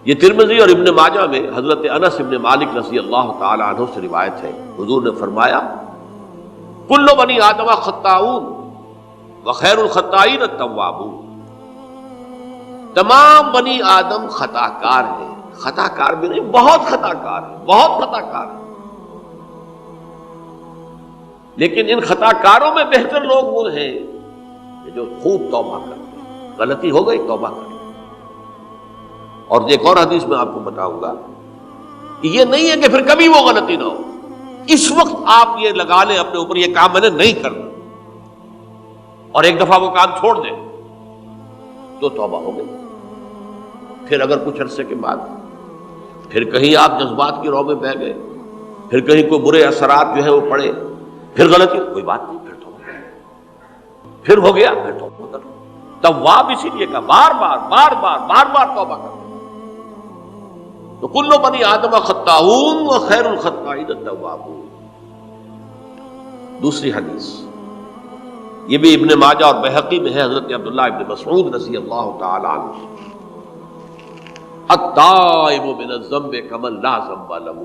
یہ ترمذی اور ابن ماجہ میں حضرت انس ابن مالک رضی اللہ تعالی عنہ سے روایت ہے، حضور نے فرمایا کل بنی آدم خطاؤون وخیر الخطائین التوابون، تمام بنی آدم خطا کار ہیں، خطا کار بھی نہیں، بہت خطا کار ہیں، بہت خطا کار ہیں، لیکن ان خطا کاروں میں بہتر لوگ وہ ہیں کہ جو خوب توبہ کرتے ہیں، غلطی ہو گئی توبہ کرتے ہیں۔ اور ایک اور حدیث میں آپ کو بتاؤں گا کہ یہ نہیں ہے کہ پھر کبھی وہ غلطی نہ ہو، اس وقت آپ یہ لگا لیں اپنے اوپر یہ کام میں نے نہیں کرنا، اور ایک دفعہ وہ کام چھوڑ دیں تو توبہ ہو گئی۔ پھر اگر کچھ عرصے کے بعد پھر کہیں آپ جذبات کی رو میں بہہ گئے، پھر کہیں کوئی برے اثرات جو ہے وہ پڑے، پھر غلطی، کوئی بات نہیں، پھر توبہ، پھر ہو گیا، پھر توبہ کرو۔ تواب اسی لیے کہا بار بار بار بار بار بار توبہ کرو۔ تو کل بنی آدم خطاؤون وخیر الخطائین التوابون۔ دوسری حدیث یہ بھی ابن ماجہ اور بہقی میں ہے، حضرت عبداللہ ابن مسعود رضی اللہ تعالی عنہ، التائب من الذنب کمن لا ذنب له،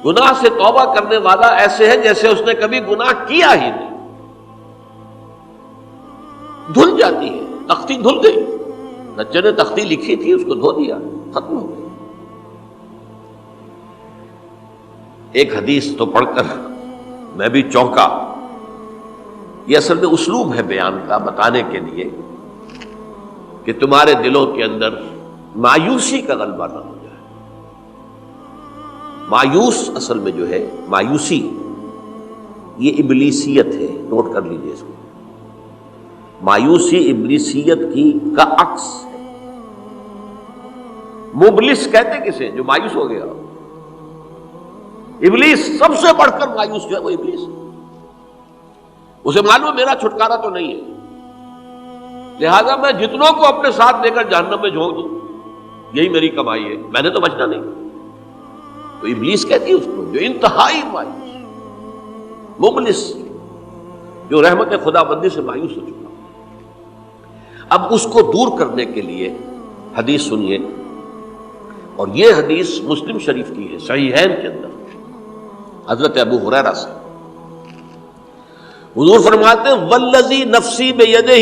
گناہ سے توبہ کرنے والا ایسے ہے جیسے اس نے کبھی گناہ کیا ہی نہیں۔ دھل جاتی ہے، تختی دھل گئی، بچے نے تختی لکھی تھی اس کو دھو دیا، ختم ہو گئی۔ ایک حدیث تو پڑھ کر میں بھی چونکا، یہ اصل میں اسلوب ہے بیان کا، بتانے کے لیے کہ تمہارے دلوں کے اندر مایوسی کا غلبہ نہ ہو جائے۔ مایوس اصل میں جو ہے مایوسی یہ ابلیسیت ہے، نوٹ کر لیجئے اس کو۔ مایوسی ابلیسیت کی کا عکس ہے۔ مبلس کہتے کسے؟ جو مایوس ہو گیا۔ ابلیس سب سے بڑھ کر مایوس جو ہے وہ ابلیس ہے، اسے معلوم میرا چھٹکارا تو نہیں ہے، لہذا میں جتنوں کو اپنے ساتھ لے کر جہنم میں جھونک دوں یہی میری کمائی ہے، میں نے تو بچنا نہیں۔ تو ابلیس کہتی ہے اس کو جو انتہائی مایوس، مبلس، جو رحمت خدا بندی سے مایوس ہو چکا۔ اب اس کو دور کرنے کے لیے حدیث سنیے، اور یہ حدیث مسلم شریف کی ہے، صحیحین کے اندر، حضرت ابو ہریرہ سے۔ حضور فرماتے ہیں والذی نفسی بیدہ،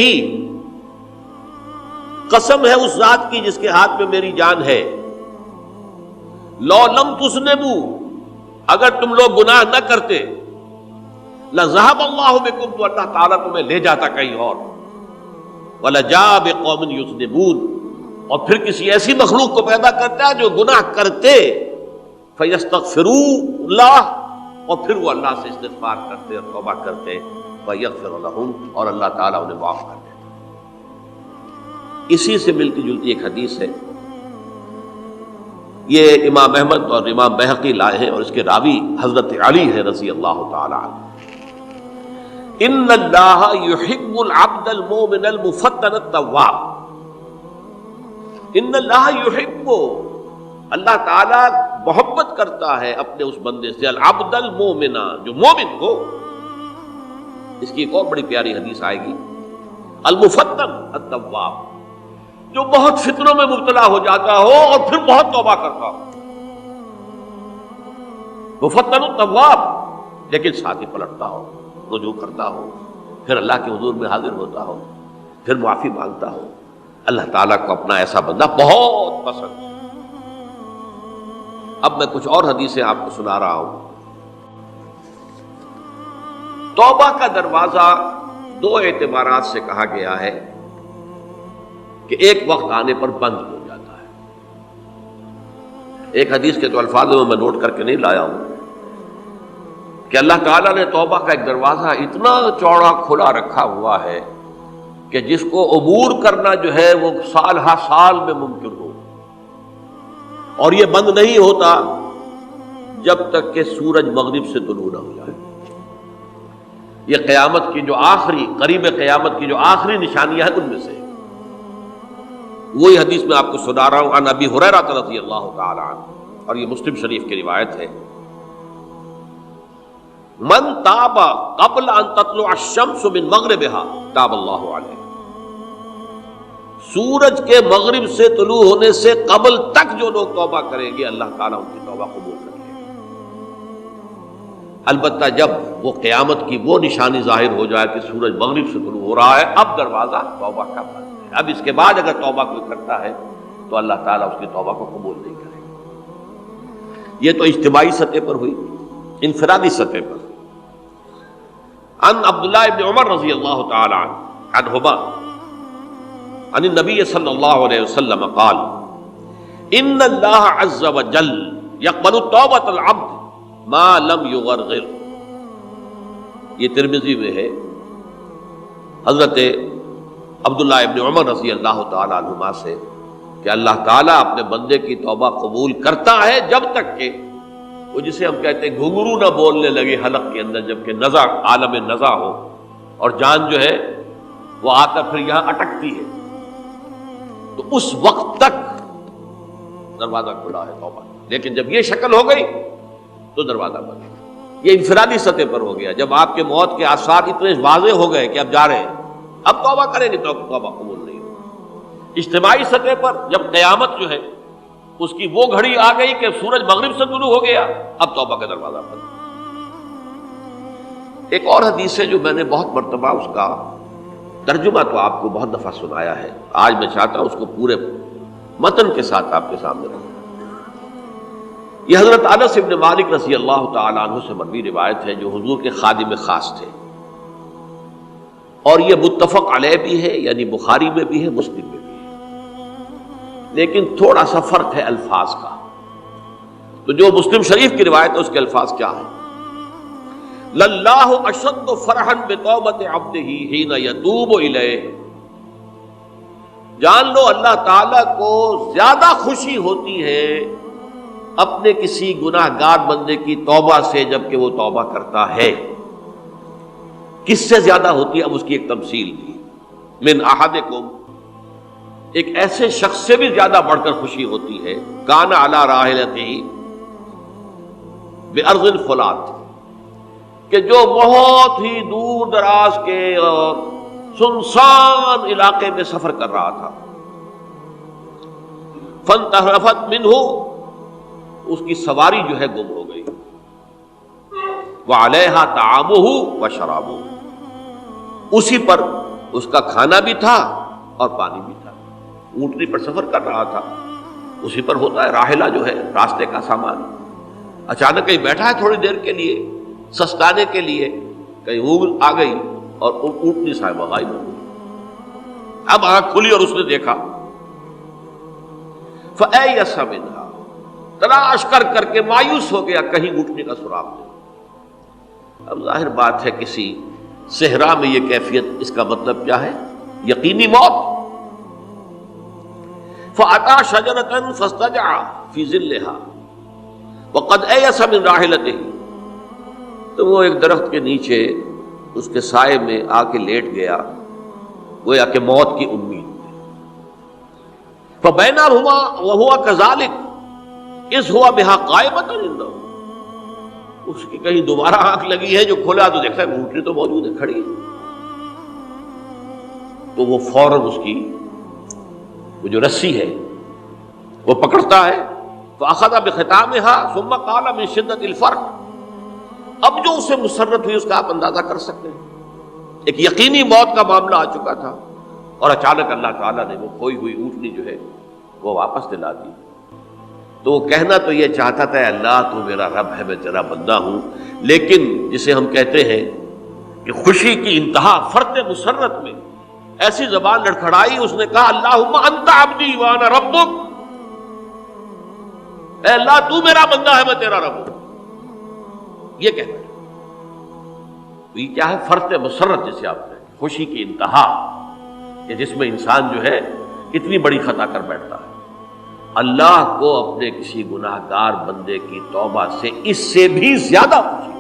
قسم ہے اس ذات کی جس کے ہاتھ میں میری جان ہے، لو لم تذنبوا، اگر تم لوگ گناہ نہ کرتے، لذهب اللہ بکم، تو اللہ تعالیٰ تمہیں لے جاتا کہیں اور، وَلَجَاءَ بِقَوْمٍ يُذْنِبُونَ، اور پھر کسی ایسی مخلوق کو پیدا کرتا ہے جو گناہ کرتے، فَيَسْتَغْفِرُوا اللَّهَ، اور پھر وہ اللہ سے استغفار کرتے اور توبہ کرتے، فَيَغْفِرُ لَهُمْ، اور اللہ تعالیٰ انہیں معاف کر دیتا۔ اسی سے ملتی جلتی ایک حدیث ہے، یہ امام احمد اور امام بہقی لائے ہیں، اور اس کے راوی حضرت علی ہے رضی اللہ تعالی عنہ۔ ان اللہ یحب العبد المؤمن المفتن التواب، ان اللہ یحب، اللہ تعالی محبت کرتا ہے اپنے اس بندے سے، العبد المؤمن، جو مومن ہو۔ اس کی ایک اور بڑی پیاری حدیث آئے گی، المفتن التواب، جو بہت فتنوں میں مبتلا ہو جاتا ہو اور پھر بہت توبہ کرتا ہو، مفتن التواب، لیکن ساتھ ہی پلٹتا ہو، رجوع کرتا ہو، پھر اللہ کے حضور میں حاضر ہوتا ہو، پھر معافی مانگتا ہو۔ اللہ تعالیٰ کو اپنا ایسا بندہ بہت پسند ہے۔ اب میں کچھ اور حدیثیں آپ کو سنا رہا ہوں۔ توبہ کا دروازہ دو اعتبارات سے کہا گیا ہے کہ ایک وقت آنے پر بند ہو جاتا ہے۔ ایک حدیث کے تو الفاظ میں نوٹ کر کے نہیں لایا ہوں کہ اللہ تعالیٰ نے توبہ کا ایک دروازہ اتنا چوڑا کھلا رکھا ہوا ہے کہ جس کو عبور کرنا جو ہے وہ سال ہا سال میں ممکن ہو، اور یہ بند نہیں ہوتا جب تک کہ سورج مغرب سے طلوع نہ ہو جائے۔ یہ قیامت کی جو آخری، قریب قیامت کی جو آخری نشانیاں ہیں ان میں سے وہی حدیث میں آپ کو سنا رہا ہوں، عن ابی ہریرہ رضی اللہ تعالی عنہ، اور یہ مسلم شریف کی روایت ہے، من تاب قبل ان تطلع الشمس من مغربها تاب اللہ علیہ، سورج کے مغرب سے طلوع ہونے سے قبل تک جو لوگ توبہ کریں گے اللہ تعالیٰ ان کی توبہ قبول کریں گے. البتہ جب وہ قیامت کی وہ نشانی ظاہر ہو جائے کہ سورج مغرب سے طلوع ہو رہا ہے، اب دروازہ توبہ کا بند ہے. اب اس کے بعد اگر توبہ کوئی کرتا ہے تو اللہ تعالیٰ اس کی توبہ کو قبول نہیں کرے گا. یہ تو اجتماعی سطح پر ہوئی. انفرادی سطح پر عن عبداللہ ابن عمر رضی اللہ تعالی عنہما عن النبی صلی اللہ علیہ وسلم قال ان اللہ عز وجل یقبل توبۃ العبد ما لم یغرغر. یہ ترمذی میں ہے حضرت عبداللہ ابن عمر رضی اللہ تعالی عنہما سے کہ اللہ تعالیٰ اپنے بندے کی توبہ قبول کرتا ہے جب تک کہ وہ جسے ہم کہتے ہیں گھنگرو نہ بولنے لگے حلق کے اندر، جبکہ نزع عالم نزع ہو اور جان جو ہے وہ آ کر پھر یہاں اٹکتی ہے، تو اس وقت تک دروازہ کھلا ہے توبہ. لیکن جب یہ شکل ہو گئی تو دروازہ بند. یہ انفرادی سطح پر ہو گیا. جب آپ کے موت کے آثار اتنے واضح ہو گئے کہ اب جا رہے ہیں، اب توبہ کریں گے تو توبہ قبول نہیں ہوگی. اجتماعی سطح پر جب قیامت جو ہے اس کی وہ گھڑی آ گئی کہ سورج مغرب سے طلوع ہو گیا، اب توبہ کا دروازہ بند. ایک اور حدیث ہے جو میں نے بہت مرتبہ اس کا ترجمہ تو آپ کو بہت دفعہ سنایا ہے، آج میں چاہتا ہوں اس کو پورے متن کے ساتھ آپ کے سامنے رکھوں. یہ حضرت انس ابن مالک رضی اللہ تعالیٰ عنہ سے مروی روایت ہے جو حضور کے خادم خاص تھے، اور یہ متفق علیہ بھی ہے، یعنی بخاری میں بھی ہے، مسلم میں بھی ہے، لیکن تھوڑا سا فرق ہے الفاظ کا. تو جو مسلم شریف کی روایت ہے اس کے الفاظ کیا ہیں؟ للہ اشد فرحا بتوبۃ عبدہ حین یتوب الیہ. جان لو اللہ تعالیٰ کو زیادہ خوشی ہوتی ہے اپنے کسی گناہ گار بندے کی توبہ سے جبکہ وہ توبہ کرتا ہے. کس سے زیادہ ہوتی ہے؟ اب اس کی ایک تمثیل دی. من احدکم، ایک ایسے شخص سے بھی زیادہ بڑھ کر خوشی ہوتی ہے کان علی راحلتہ بارض الفلات، کہ جو بہت ہی دور دراز کے اور سنسان علاقے میں سفر کر رہا تھا. فانتحرفت منہ، اس کی سواری جو ہے گم ہو گئی. وعلیہا طعامہ وشرابہ، اسی پر اس کا کھانا بھی تھا اور پانی بھی تھا. اونٹنی پر سفر کر رہا تھا، اسی پر ہوتا ہے راحلہ جو ہے راستے کا سامان. اچانک کہیں بیٹھا ہے تھوڑی دیر کے لیے سستانے کے لیے، کہیں اونگ آ گئی اور اونٹنی صاحبہ غائب ہو گئی. اب آنکھ کھلی اور اس نے دیکھا. فَأَيَّسَ مِنْهَا، تلاش کر کر کے مایوس ہو گیا، کہیں اونٹنی کا سراغ نہیں. اب ظاہر بات ہے کسی صحرا میں یہ کیفیت، اس کا مطلب کیا ہے؟ یقینی موت. فَأَتَى شَجَرَةً فَاسْتَجَعَ فِي ظِلِّهَا وَقَدْ أَيَسَ مِنْ رَاحِلَتِهِ. تو وہ ایک درخت کے نیچے اس کے سائے میں آ کے لیٹ گیا، گویا کہ موت کی امید. فَبَيْنَهُمَا وَهُوَ كَذَلِكَ إِذْ هُوَ بِهَا قَائِمَةٌ عِندَهُ. اس کی کہیں دوبارہ آنکھ لگی ہے، جو کھولا تو دیکھتا ہے اونٹنی تو موجود ہے، کھڑی ہے. تو وہ فوراً اس کی وہ جو رسی ہے وہ پکڑتا ہے. فَأَخَذَ بِخِتَامِهَا ثُمَّ قَالَ مِنْ شِدَّةِ الْفَرْقِ. اب جو اسے مسرت ہوئی اس کا آپ اندازہ کر سکتے ہیں. ایک یقینی موت کا معاملہ آ چکا تھا اور اچانک اللہ تعالیٰ نے وہ کھوئی ہوئی اونٹنی جو ہے وہ واپس دلا دی. تو وہ کہنا تو یہ چاہتا تھا اللہ تو میرا رب ہے، میں تیرا بندہ ہوں، لیکن جسے ہم کہتے ہیں کہ خوشی کی انتہا فرط مسرت میں ایسی زبان لڑکھڑائی، اس نے کہا اللہم انت عبدی وانا ربک. اے اللہ تو میرا بندہ ہے، میں تیرا رب ہوں. یہ کہنا ہے. تو یہ کیا ہے؟ فرط مسرت جسے آپ کہتے ہیں، خوشی کی انتہا، کہ جس میں انسان جو ہے اتنی بڑی خطا کر بیٹھتا ہے. اللہ کو اپنے کسی گناہ گار بندے کی توبہ سے اس سے بھی زیادہ خوشی